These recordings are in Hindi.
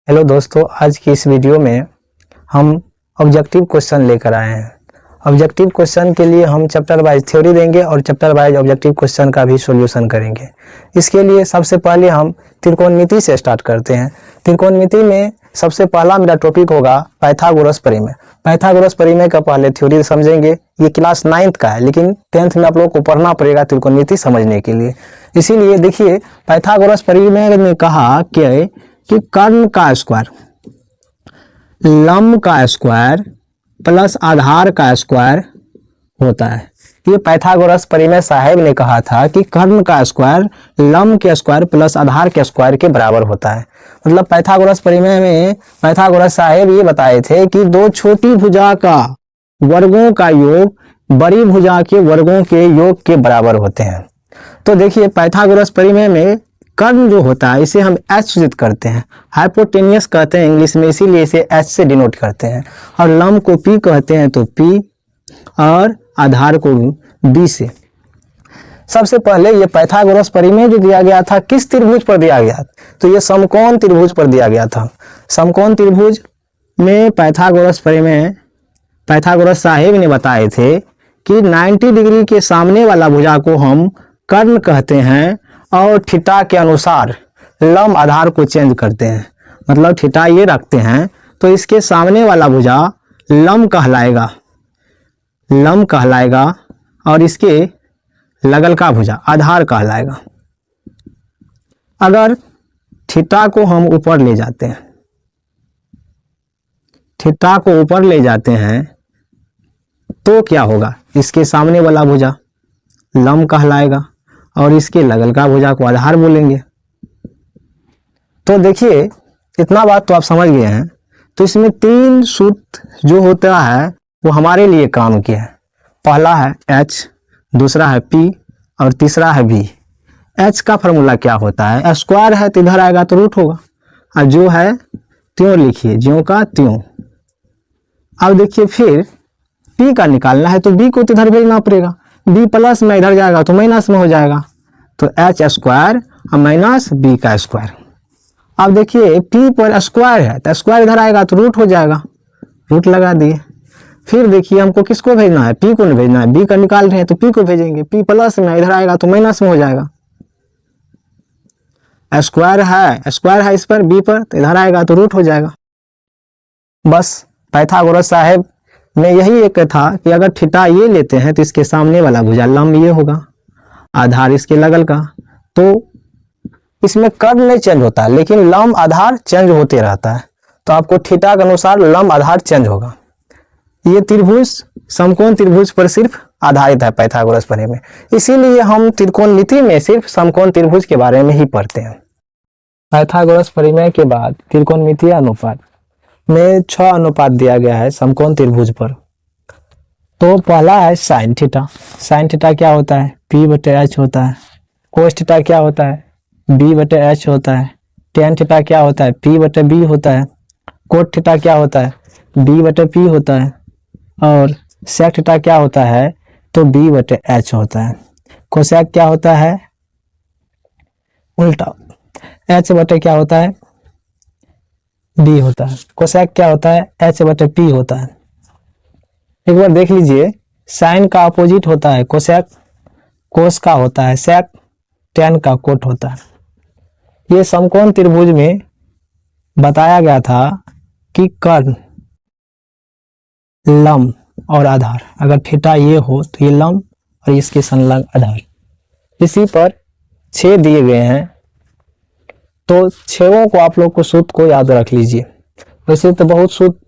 हेलो दोस्तों, आज की इस वीडियो में हम ऑब्जेक्टिव क्वेश्चन लेकर आए हैं। ऑब्जेक्टिव क्वेश्चन के लिए हम चैप्टर वाइज थ्योरी देंगे और चैप्टर वाइज ऑब्जेक्टिव क्वेश्चन का भी सॉल्यूशन करेंगे। इसके लिए सबसे पहले हम त्रिकोणमिति से स्टार्ट करते हैं। त्रिकोणमिति में सबसे पहला मेरा टॉपिक होगा पाइथागोरस प्रमेय। पाइथागोरस प्रमेय का पहले थ्योरी समझेंगे। ये क्लास 9th का है, लेकिन 10th में आप लोगों को पढ़ना पड़ेगा त्रिकोणमिति समझने के लिए। इसीलिए देखिए, पाइथागोरस प्रमेय ने कहा कि कर्ण का स्क्वायर, लंब का स्क्वायर प्लस आधार का स्क्वायर होता है। ये पाइथागोरस प्रमेय साहब ने कहा था कि कर्ण का स्क्वायर लंब के स्क्वायर प्लस आधार के स्क्वायर के बराबर होता है। मतलब पाइथागोरस प्रमेय में पाइथागोरस साहब ये बताए थे कि दो छोटी भुजा का वर्गों का योग बड़ी भुजा के वर्गों के योग के बराबर होते हैं। तो देखिए, पाइथागोरस प्रमेय में कर्ण जो होता है इसे हम एच सूचित करते हैं, हाइपोटेनियस कहते हैं इंग्लिश में, इसीलिए इसे एच से डिनोट करते हैं। और लंब को पी कहते हैं तो पी, और आधार को बी से। सबसे पहले ये पाइथागोरस प्रमेय जो दिया गया था किस त्रिभुज पर दिया गया, तो ये समकोण त्रिभुज पर दिया गया था। समकोण त्रिभुज में पाइथागोरस प्रमेय पाइथागोरस साहब ने बताए थे कि 90 डिग्री के सामने वाला भुजा को हम कर्ण कहते हैं और थीटा के अनुसार लंब आधार को चेंज करते हैं। मतलब थीटा ये रखते हैं तो इसके सामने वाला भुजा लंब कहलाएगा और इसके लगल का भुजा आधार कहलाएगा। अगर थीटा को हम ऊपर ले जाते हैं तो क्या होगा, इसके सामने वाला भुजा लंब कहलाएगा और इसके लगल का भुजा को आधार बोलेंगे। तो देखिए, इतना बात तो आप समझ गए हैं। तो इसमें 3 सूत्र जो होता है वो हमारे लिए काम किया है। पहला है H, दूसरा है P और तीसरा है V। H का फॉर्मूला क्या होता है, स्क्वायर है तो इधर आएगा तो रूट होगा, और जो है त्यों लिखिए, ज्यों का त्यों। अब देखिए, फिर P का निकालना है तो B को तो इधर भेजना पड़ेगा, B प्लस में इधर जाएगा तो माइनस में हो जाएगा, तो H स्क्वायर और माइनस B का स्क्वायर। अब देखिए, P पर स्क्वायर है तो स्क्वायर इधर आएगा तो रूट हो जाएगा, रूट लगा दिए। फिर देखिए, हमको किसको भेजना है, P को नहीं भेजना है, B का निकाल रहे हैं तो P को भेजेंगे, P प्लस में इधर आएगा तो माइनस में हो जाएगा। स्क्वायर है इस पर B पर तो इधर आएगा तो रूट हो जाएगा। बस पाइथागोरस साहब में यही एक था कि अगर थीटा ये लेते हैं तो इसके सामने वाला भुजा लंब ये होगा, आधार इसके लगल का। तो इसमें कर्ण नहीं चेंज होता लेकिन लंब आधार चेंज होते रहता है। तो आपको थीटा के अनुसार लंब आधार चेंज होगा। ये त्रिभुज समकोण त्रिभुज पर सिर्फ आधारित है पाइथागोरस प्रमेय। इसीलिए हम त्रिकोणमिति में सिर्फ समकोण त्रिभुज के बारे में ही पढ़ते हैं। पाइथागोरस प्रमेय के बाद त्रिकोणमितीय अनुपात में 6 अनुपात दिया गया है समकोण त्रिभुज पर। तो पहला है साइन थीटा। साइन थीटा क्या होता है, P/H होता है। कोस थीटा क्या होता है, B/H होता है। टेन थीटा क्या होता है, P/B होता है। कोट थीटा क्या होता है, B/P होता है। और सेक थीटा क्या होता है, तो B/H होता है। कोसेक क्या होता है, उल्टा, H/ क्या होता है, B होता है। कोसेक क्या होता है, H/P होता है। एक बार देख लीजिए, साइन का अपोजिट होता है कोसेक, कोस का होता है सेक, टेन का कोट होता है। ये समकोण त्रिभुज में बताया गया था कि कर्ण, लंब और आधार, अगर थीटा ये हो तो ये लंब और इसके संलग्न आधार। इसी पर 6 दिए गए हैं, तो 6 को आप लोग को सूत्र को याद रख लीजिए। वैसे तो बहुत सूत्र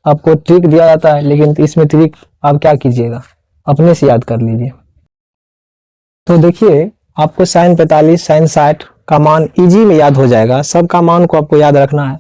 आपको ट्रिक दिया जाता है, लेकिन इसमें ट्रिक आप क्या कीजिएगा, अपने से याद कर लीजिए। तो देखिए, आपको साइन 45 साइन 60 का मान इजी में याद हो जाएगा। सब का मान को आपको याद रखना है।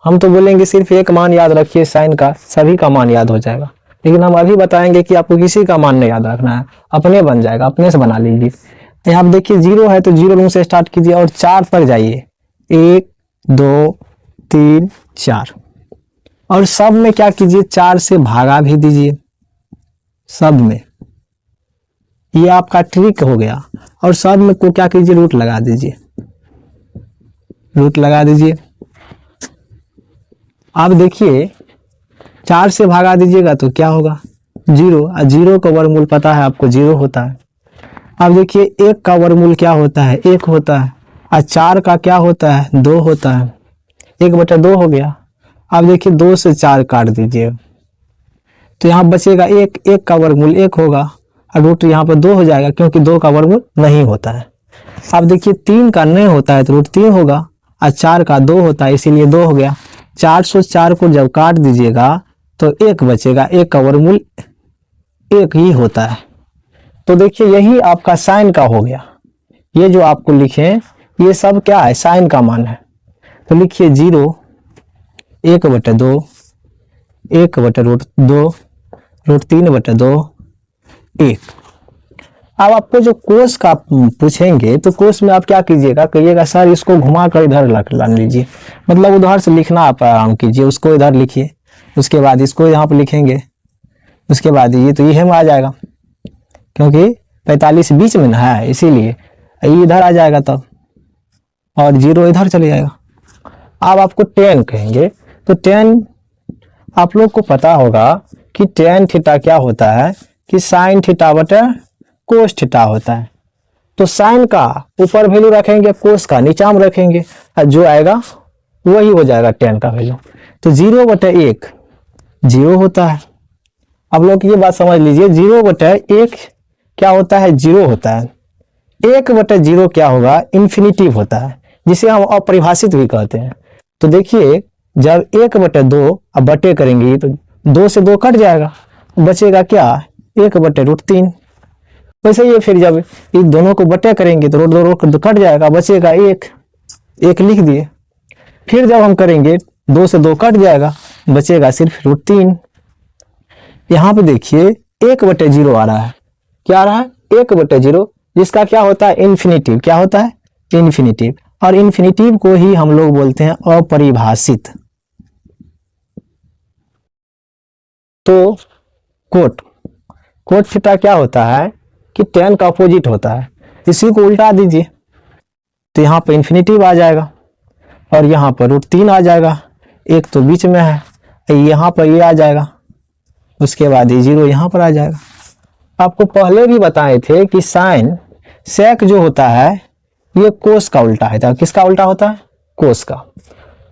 हम तो बोलेंगे सिर्फ एक मान याद रखिए साइन का, सभी का मान याद हो जाएगा। लेकिन हम अभी बताएंगे कि आपको किसी का मान नहीं याद रखना है, अपने बन जाएगा, अपने से बना लीजिए। यहाँ देखिए 0 है तो 0 से स्टार्ट कीजिए और 4 पर जाइए, 1 2 3 4, और सब में क्या कीजिए, 4 से भागा भी दीजिए सब में। ये आपका ट्रिक हो गया। और सब में को क्या कीजिए, रूट लगा दीजिए, रूट लगा दीजिए। आप देखिए 4 से भागा दीजिएगा तो क्या होगा 0, और 0 का वर्गमूल पता है आपको 0 होता है। अब देखिए 1 का वर्गमूल क्या होता है 1 होता है, और 4 का क्या होता है 2 होता है, 1/2 हो गया। अब देखिए 2 से 4 काट दीजिए तो यहाँ बचेगा 1, 1 का वर्गमूल 1 होगा, और रूट यहाँ पर 2 हो जाएगा क्योंकि 2 का वर्गमूल नहीं होता है। अब देखिए 3 का नहीं होता है तो रूट 3 होगा, और 4 का 2 होता है इसीलिए 2 हो गया। 404 को जब काट दीजिएगा तो 1 बचेगा, 1 का वर्गमूल 1 ही होता है। तो देखिए यही आपका साइन का हो गया। ये जो आपको लिखे ये सब क्या है साइन का मान है। तो लिखिए 0, 1/2, 1/√2, √3/2, 1। अब आपको जो कोस का पूछेंगे तो कोस में आप क्या कीजिएगा, कहिएगा सर इसको घुमा कर इधर लान लीजिए, मतलब उधर से लिखना आप आराम कीजिए, उसको इधर लिखिए, उसके बाद इसको यहाँ पर लिखेंगे, उसके बाद ये तो ये में आ जाएगा क्योंकि 45 बीच में ना है इसीलिए ये इधर आ जाएगा तब, और 0 इधर चले जाएगा। अब आपको tan कहेंगे तो tan आप लोग को पता होगा कि tan थीटा क्या होता है कि sin थीटा बटा cos थीटा होता है। तो sin का ऊपर वैल्यू रखेंगे, cos का नीचा में रखेंगे, और जो आएगा वही हो जाएगा tan का वैल्यू। तो 0/1 0 होता है। अब लोग ये बात समझ लीजिए 0/1 क्या होता है 0 होता है। 1/0 क्या होगा इन्फिनिटिव होता है, जिसे हम अपरिभाषित भी कहते हैं। तो देखिए जब 1/2 अब बटे करेंगे तो 2 से 2 कट जाएगा, बचेगा क्या 1/√3। वैसे ये फिर जब इन दोनों को बटे करेंगे तो √2 कट जाएगा, बचेगा 1 लिख दिए। फिर जब हम करेंगे 2 से 2 कट जाएगा, बचेगा सिर्फ √3। यहाँ पे देखिए 1/0 आ रहा है, क्या आ रहा है 1/0, जिसका क्या होता है इन्फिनिटिव, क्या होता है इन्फिनिटिव, और इन्फिनिटिव को ही हम लोग बोलते हैं अपरिभाषित। तो कोट थीटा क्या होता है कि tan का अपोजिट होता है, इसी को उल्टा दीजिए तो यहाँ पर इन्फिनिटिव आ जाएगा, और यहाँ पर √3 आ जाएगा, 1 तो बीच में है, यहाँ पर ये आ जाएगा, उसके बाद ये 0 यहाँ पर आ जाएगा। आपको पहले भी बताए थे कि साइन सेक जो होता है ये कोस का उल्टा है। किसका उल्टा होता है कोस का।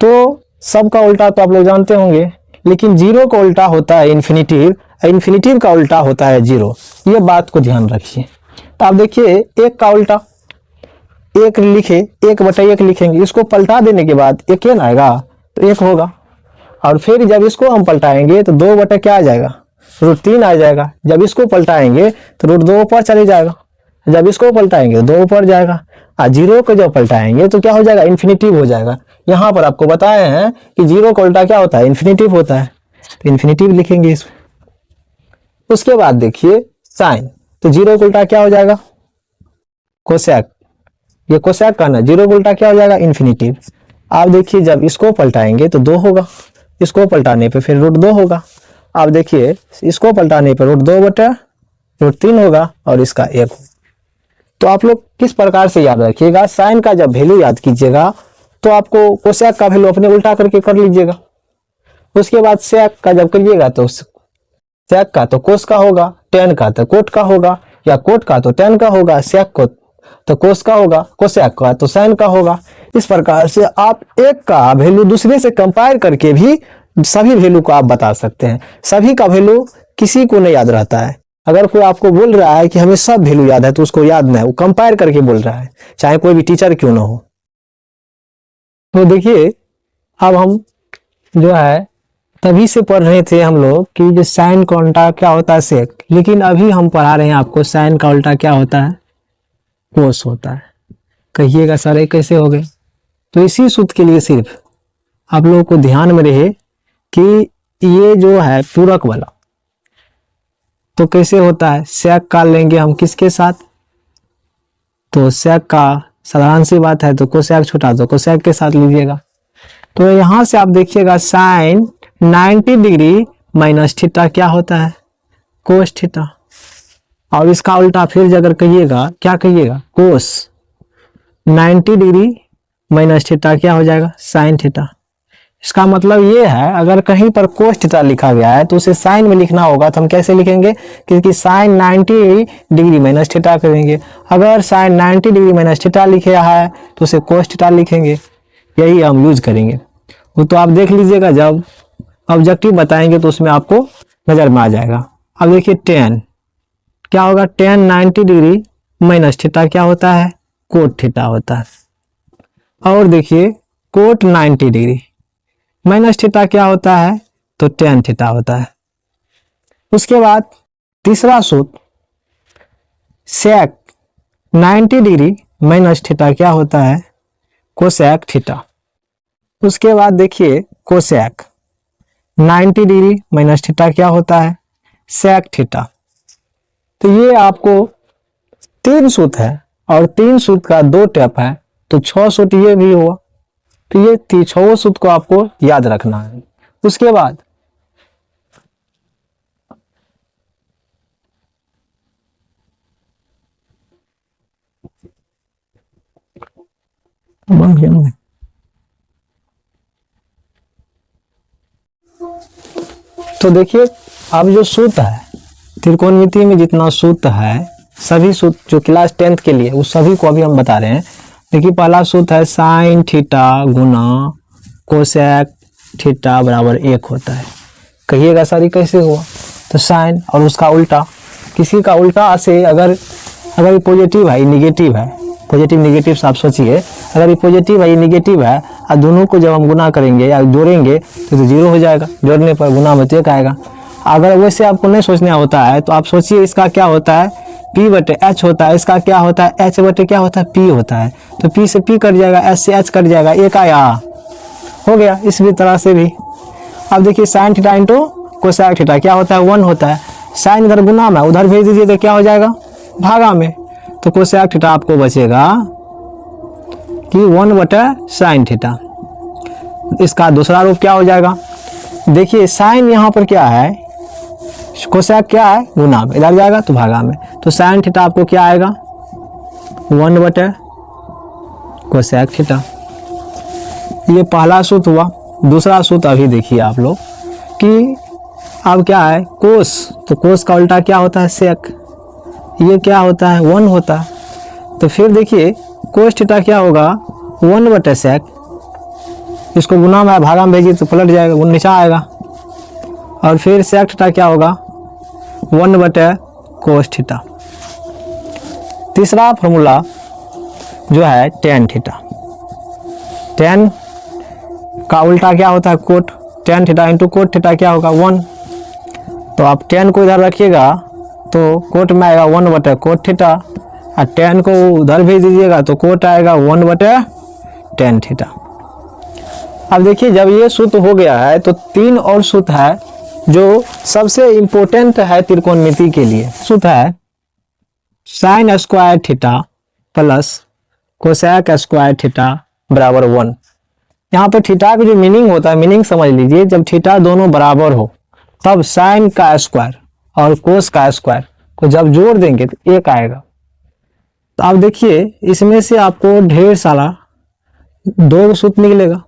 तो सबका उल्टा तो आप लोग जानते होंगे, लेकिन 0 का उल्टा होता है इन्फिनिटिव, इन्फिनिटिव का उल्टा होता है 0। ये बात को ध्यान रखिए। तो आप देखिए 1 का उल्टा 1 लिखे 1/1 लिखेंगे, इसको पलटा देने के बाद 1 ना आएगा तो 1 होगा, और फिर जब इसको हम पलटाएंगे तो 2 क्या आ जाएगा √3 आ जाएगा। जब इसको पलटाएंगे तो √2 ऊपर चले जाएगा, जब इसको पलटाएंगे तो 2 ऊपर जाएगा, और 0 को जब पलटाएंगे तो क्या हो जाएगा इन्फिनिटिव हो जाएगा। यहाँ पर आपको बताए हैं कि 0 का उल्टा क्या होता है इन्फिनिटिव होता है, तो इन्फिनिटिव लिखेंगे इसमें। उसके बाद देखिए साइन, तो 0 का उल्टा क्या हो जाएगा कोसेक, ये कोसेक का ना 0 का उल्टा क्या हो जाएगा इन्फिनिटिव। आप देखिए जब इसको पलटाएंगे तो 2 होगा, इसको पलटाने पे फिर √2 होगा। आप देखिए इसको पलटाने पर √2/√3 होगा, और इसका 1 होगा। तो आप लोग किस प्रकार से याद रखिएगा, साइन का जब वैल्यू याद कीजिएगा तो आपको कोसेक का वैल्यू अपने उल्टा करके कर लीजिएगा। उसके बाद सेक का जब करिएगा तो सेक का तो कोस का होगा, tan का तो कोट का होगा, या कोट का तो tan का होगा, सेक को तो कोस का होगा, कोसेक का तो साइन का होगा। इस प्रकार से आप एक का वैल्यू दूसरे से कंपेयर करके भी सभी वैल्यू को आप बता सकते हैं। सभी का वैल्यू किसी को नहीं याद रहता है। अगर कोई आपको बोल रहा है कि हमें सब वैल्यू याद है तो उसको याद नहीं है, वो कंपेयर करके बोल रहा है, चाहे कोई भी टीचर क्यों ना हो। तो देखिए अब हम जो है तभी से पढ़ रहे थे हम लोग कि जो साइन का उल्टा क्या होता है सेक, लेकिन अभी हम पढ़ा रहे हैं आपको साइन का उल्टा क्या होता है कोस होता है। कहिएगा सर ये कैसे हो गए, तो इसी सूत्र के लिए सिर्फ आप लोगों को ध्यान में रहे कि ये जो है पूरक वाला तो कैसे होता है, सेक का लेंगे हम किसके साथ, तो सेक का साधारण सी बात है तो कोसेक छोटा तो कोसेक के साथ लीजिएगा। तो यहां से आप देखिएगा साइन 90 डिग्री माइनस थीटा क्या होता है कोस थीटा, और इसका उल्टा फिर अगर कहिएगा क्या कहिएगा कोस 90 डिग्री माइनस थीटा क्या हो जाएगा साइन थीटा। इसका मतलब ये है, अगर कहीं पर कोस थीटा लिखा गया है तो उसे साइन में लिखना होगा, तो हम कैसे लिखेंगे, क्योंकि साइन 90 डिग्री माइनस थीटा करेंगे। अगर साइन 90 डिग्री माइनस थीटा लिखा है तो उसे कोस थीटा लिखेंगे, यही हम यूज करेंगे। वो तो आप देख लीजिएगा, जब ऑब्जेक्टिव बताएंगे तो उसमें आपको नजर में आ जाएगा। अब देखिए टेन क्या होगा, टेन 90 डिग्री माइनस थीटा क्या होता है, कोट थीटा होता है। और देखिए कोट 90 डिग्री माइनस थीटा क्या होता है, तो टेन थीटा होता है। उसके बाद तीसरा सूत्र, सेक 90 डिग्री माइनस थीटा क्या होता है, कोसेक थीटा। उसके बाद देखिए कोसेक 90 डिग्री माइनस थीटा क्या होता है, सेक थीटा। तो ये आपको 3 सूत्र है और 3 सूत्र का 2 टेप है, तो 6 सूत्र ये भी हुआ। तो ये 6 सूत्र को आपको याद रखना है। उसके बाद तो देखिए अब जो सूत्र है त्रिकोणमिति में, जितना सूत्र है सभी सूत्र जो क्लास 10th के लिए, उस सभी को अभी हम बता रहे हैं। देखिए पहला सूत्र है साइन थीटा गुना कोसेक थीटा बराबर 1 होता है। कहिएगा सर ये कैसे हुआ, तो साइन और उसका उल्टा, किसी का उल्टा से अगर ये पॉजिटिव है, ये निगेटिव है, पॉजिटिव निगेटिव से आप सोचिए, अगर ये पॉजिटिव है ये निगेटिव है और दोनों को जब हम गुना करेंगे या जोड़ेंगे तो 0 हो जाएगा, जोड़ने पर गुना में 1 आएगा। अगर वैसे आपको नहीं सोचना होता है तो आप सोचिए इसका क्या होता है, P बटे H होता है, इसका क्या होता है, H बटे क्या होता है, P होता है। तो P से P कट जाएगा, H से H कट जाएगा, 1 आया, हो गया। इस भी तरह से भी अब देखिए sine theta into cosec theta क्या होता है, 1 होता है। साइन इधर गुना में उधर भेज दीजिए तो क्या हो जाएगा, भागा में। तो कोसेक थीटा आपको बचेगा कि 1 बटे साइन थीटा। इसका दूसरा रूप क्या हो जाएगा, देखिए साइन यहाँ पर क्या है, कोसेक क्या है, गुना में, इधर जाएगा तो भागा में। तो साइन थीटा आपको क्या आएगा, 1 बटे कोसेक थीटा। ये पहला सूत्र हुआ। दूसरा सूत्र अभी देखिए आप लोग कि अब क्या है, कोस, तो कोस का उल्टा क्या होता है, सेक। ये क्या होता है, 1 होता है। तो फिर देखिए कोस थीटा क्या होगा, 1 बटे सेक। इसको गुना में भागा में भेजिए तो पलट जाएगा, नीचा आएगा। और फिर सेक थीटा क्या होगा, 1 बटे कोस थीटा। तीसरा फॉर्मूला जो है टेन थीटा, टेन का उल्टा क्या होता है, cot. Tan theta into cot theta क्या होगा, 1। तो आप टेन को इधर रखिएगा तो कोट में आएगा 1 बटे कोट थीटा, और टेन को उधर भेज दीजिएगा तो कोट आएगा 1 बटे टेन थीटा। अब देखिए जब ये सूत्र हो गया है तो 3 और सूत्र है जो सबसे इंपॉर्टेंट है त्रिकोणमिति के लिए। सूत्र है sign square theta plus cosec square theta बराबर 1। यहाँ पर थीटा का जो मीनिंग होता है, मीनिंग समझ लीजिए, जब थीटा दोनों बराबर हो तब साइन का स्क्वायर और कोस का स्क्वायर को जब जोड़ देंगे तो 1 आएगा। तो आप देखिए इसमें से आपको ढेर सारा 2 सूत्र निकलेगा।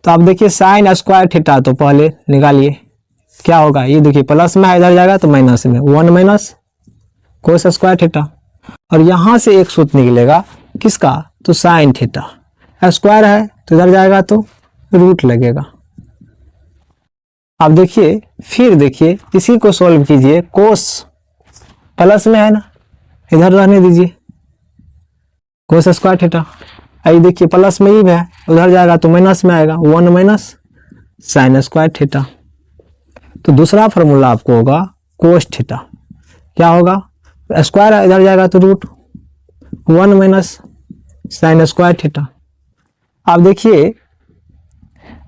तो आप देखिए साइन स्क्वायर थीटा तो पहले निकालिए, क्या होगा, ये देखिए प्लस में इधर जाएगा तो माइनस में, 1 माइनस कोस स्क्वायर थीटा। और यहाँ से एक सूत्र निकलेगा किसका, तो साइन थीटा, स्क्वायर है तो इधर जाएगा तो रूट लगेगा। अब देखिए फिर देखिए इसी को सॉल्व कीजिए, कोस प्लस में है ना, इधर रहने दीजिए कोस स्क्वायर थीटा। आई देखिए प्लस में ही है, उधर जाएगा तो माइनस में आएगा, 1 माइनस साइन स्क्वायर थीटा। तो दूसरा फॉर्मूला आपको होगा कोस थीटा, क्या होगा, स्क्वायर इधर जाएगा तो root, 1 minus sine square theta. अब देखिए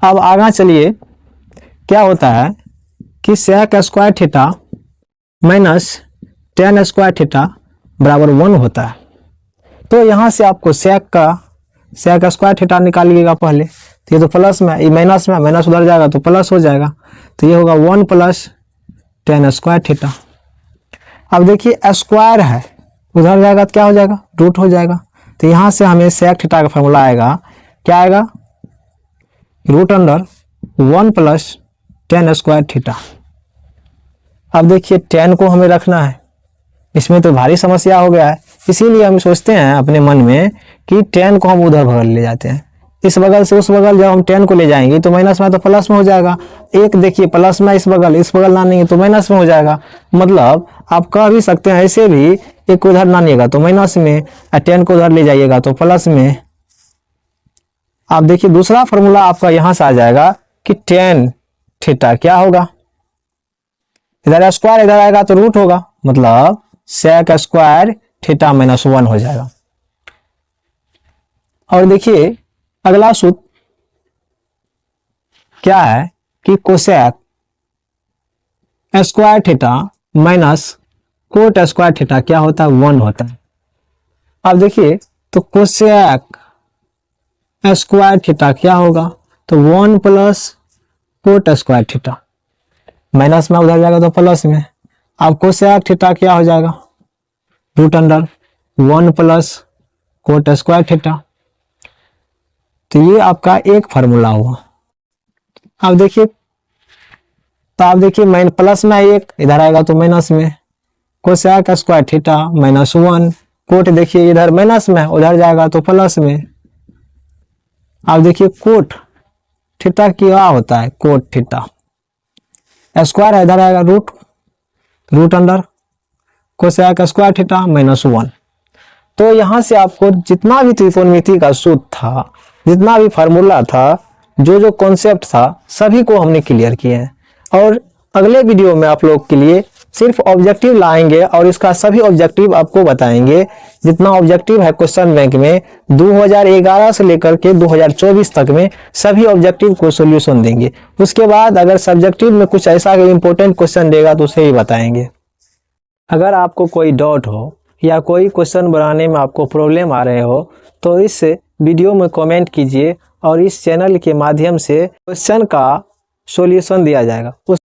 अब आगे चलिए, क्या होता है कि sec square theta minus tan square theta बराबर 1 होता है। तो यहाँ से आपको सेक स्क्वायर थीटा निकालिएगा पहले, तो ये तो प्लस में, ये माइनस में, माइनस उधर जाएगा तो प्लस हो जाएगा, तो ये होगा 1 प्लस टेन स्क्वायर थीटा। अब देखिए स्क्वायर है, उधर जाएगा तो क्या हो जाएगा, रूट हो जाएगा। तो यहाँ से हमें सेक थीटा का फॉर्मूला आएगा, क्या आएगा, root under 1 plus tan square theta. अब देखिए टेन को हमें रखना है, इसमें तो भारी समस्या हो गया है, इसीलिए हम सोचते हैं अपने मन में कि टेन को हम उधर बगल ले जाते हैं, इस बगल से उस बगल जब हम टेन को ले जाएंगे तो माइनस में तो प्लस में हो जाएगा। एक देखिए प्लस में इस बगल लाएंगे तो माइनस में हो जाएगा। मतलब आप कह भी सकते हैं ऐसे भी, एक उधर लानिएगा तो माइनस में, टेन को उधर ले जाइएगा तो प्लस में। आप देखिए दूसरा फॉर्मूला आपका यहां से आ जाएगा कि टेन थीटा क्या होगा, इधर स्क्वायर इधर आएगा तो रूट होगा, मतलब सेक स्क्वायर थीटा माइनस 1 हो जाएगा। और देखिए अगला सूत्र क्या है कि cosec square theta minus cot square theta क्या होता है, 1 होता है। अब देखिए तो कोसेक स्क्वायर थीटा क्या होगा, तो 1 plus cot square theta, minus में उधर जाएगा तो प्लस में। अब कोसेक थीटा क्या हो जाएगा, root under 1 plus cot square theta. तो ये आपका एक फार्मूला हुआ। अब देखिए तो आप देखिए प्लस में एक इधर आएगा तो माइनस में, cosec square theta minus 1, cot देखिए इधर माइनस में उधर जाएगा तो प्लस में। अब देखिए कोट थीटा क्या होता है, कोट थीटा स्क्वायर इधर आएगा root under cosec square theta minus 1। तो यहां से आपको जितना भी त्रिकोणमिति का सूत्र था, जितना भी फार्मूला था, जो कॉन्सेप्ट था, सभी को हमने क्लियर किए हैं। और अगले वीडियो में आप लोग के लिए सिर्फ ऑब्जेक्टिव लाएंगे और इसका सभी ऑब्जेक्टिव आपको बताएंगे। जितना ऑब्जेक्टिव है क्वेश्चन बैंक में 2011 से लेकर के 2024 तक में सभी ऑब्जेक्टिव को सॉल्यूशन देंगे। उसके बाद अगर सब्जेक्टिव में कुछ ऐसा इंपॉर्टेंट क्वेश्चन देगा तो उसे ही बताएंगे। अगर आपको कोई डाउट हो या कोई क्वेश्चन बनाने में आपको प्रॉब्लम आ रहे हो तो इस वीडियो में कमेंट कीजिए और इस चैनल के माध्यम से क्वेश्चन का सॉल्यूशन दिया जाएगा।